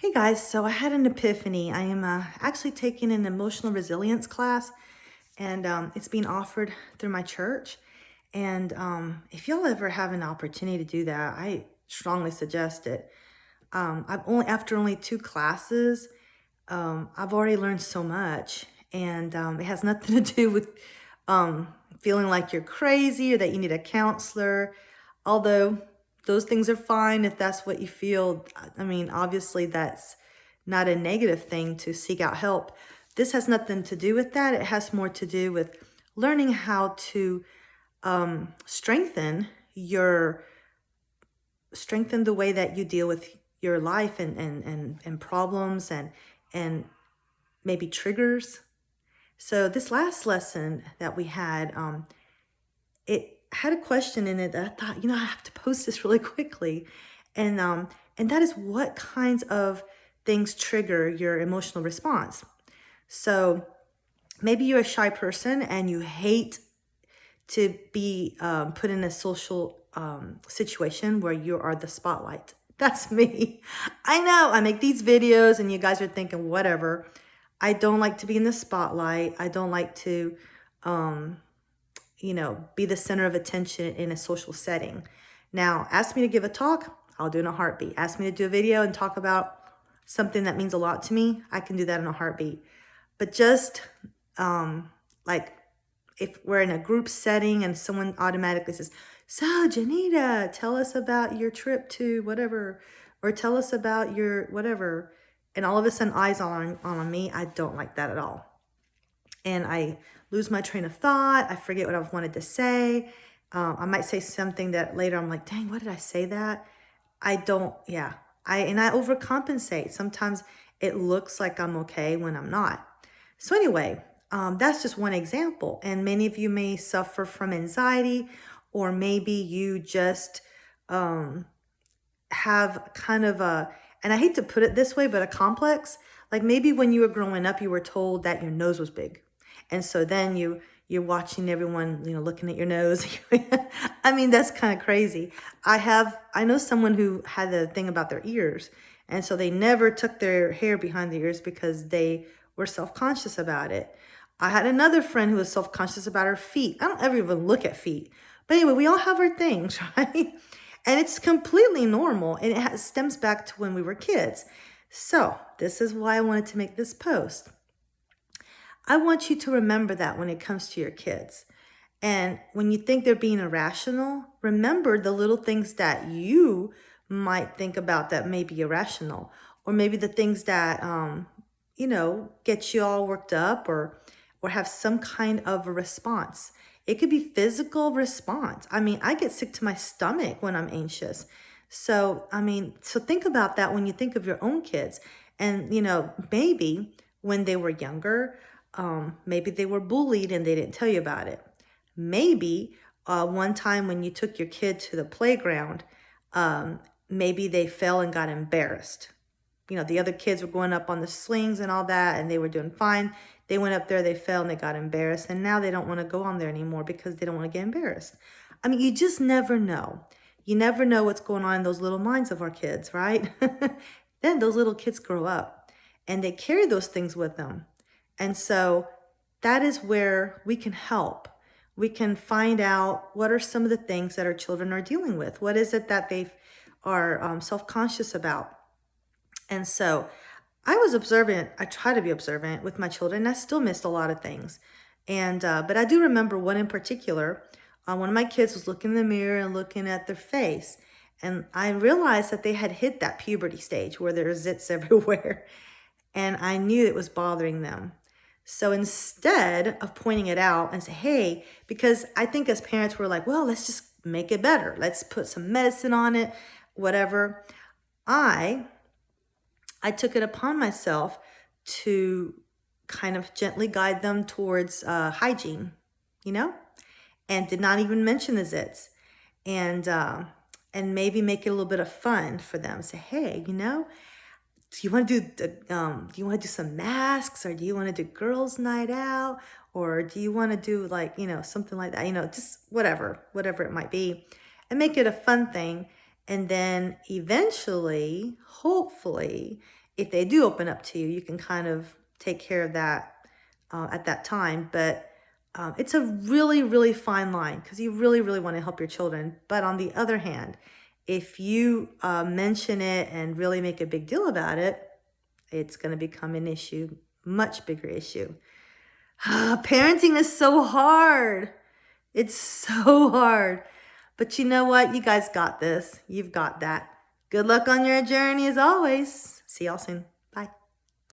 Hey guys, so I had an epiphany. I am actually taking an emotional resilience class, and it's being offered through my church. And if y'all ever have an opportunity to do that, I strongly suggest it. I've only after only two classes, I've already learned so much, and it has nothing to do with feeling like you're crazy or that you need a counselor. Although those things are fine if that's what you feel. I mean, obviously, that's not a negative thing to seek out help. This has nothing to do with that. It has more to do with learning how to strengthen your strengthen the way that you deal with your life and problems and maybe triggers. So this last lesson that we had, it had a question in it that I thought, I have to post this really quickly. And that is, what kinds of things trigger your emotional response? So maybe you're a shy person and you hate to be put in a social situation where you are the spotlight. That's me. I know I make these videos and you guys are thinking, whatever. I don't like to be in the spotlight. I don't like to, be the center of attention in a social setting. Now, ask me to give a talk, I'll do it in a heartbeat. Ask me to do a video and talk about something that means a lot to me, I can do that in a heartbeat. But just like if we're in a group setting and someone automatically says, "So, Janita, tell us about your trip to whatever," or "Tell us about your whatever," and all of a sudden eyes on me, I don't like that at all. And I lose my train of thought. I forget what I wanted to say. I might say something that later I'm like, dang, what did I say that? I don't, yeah. I overcompensate. Sometimes it looks like I'm okay when I'm not. So anyway, that's just one example. And many of you may suffer from anxiety, or maybe you just have kind of and I hate to put it this way, but a complex. Like maybe when you were growing up, you were told that your nose was big. And so then you're watching everyone, looking at your nose. I mean, that's kind of crazy. I know someone who had the thing about their ears. And so they never took their hair behind their ears because they were self-conscious about it. I had another friend who was self-conscious about her feet. I don't ever even look at feet. But anyway, we all have our things, right? And it's completely normal. And stems back to when we were kids. So this is why I wanted to make this post. I want you to remember that when it comes to your kids. And when you think they're being irrational, remember the little things that you might think about that may be irrational, or maybe the things that, get you all worked up or have some kind of a response. It could be physical response. I mean, I get sick to my stomach when I'm anxious. So, so think about that when you think of your own kids. And, maybe when they were younger, maybe they were bullied and they didn't tell you about it. Maybe one time when you took your kid to the playground, maybe they fell and got embarrassed. The other kids were going up on the swings and all that, and they were doing fine. They went up there, they fell, and they got embarrassed. And now they don't want to go on there anymore because they don't want to get embarrassed. I mean, you just never know. You never know what's going on in those little minds of our kids, right? Then those little kids grow up and they carry those things with them. And so that is where we can help. We can find out what are some of the things that our children are dealing with. What is it that they are self-conscious about? And so I was observant. I try to be observant with my children. I still missed a lot of things. But I do remember one in particular. One of my kids was looking in the mirror and looking at their face. And I realized that they had hit that puberty stage where there are zits everywhere. And I knew it was bothering them. So instead of pointing it out and say, hey, because I think as parents, we're like, well, let's just make it better. Let's put some medicine on it, whatever. I took it upon myself to kind of gently guide them towards hygiene, and did not even mention the zits, and maybe make it a little bit of fun for them. Say, hey, do you want to do some masks, or do you want to do girls' night out, or do you want to do like, something like that, just whatever it might be, and make it a fun thing. And then eventually, hopefully, if they do open up to you, you can kind of take care of that at that time. But it's a really, really fine line because you really, really want to help your children. But on the other hand, if you mention it and really make a big deal about it, it's going to become an issue, much bigger issue. Parenting is so hard. It's so hard. But you know what? You guys got this. You've got that. Good luck on your journey as always. See y'all soon.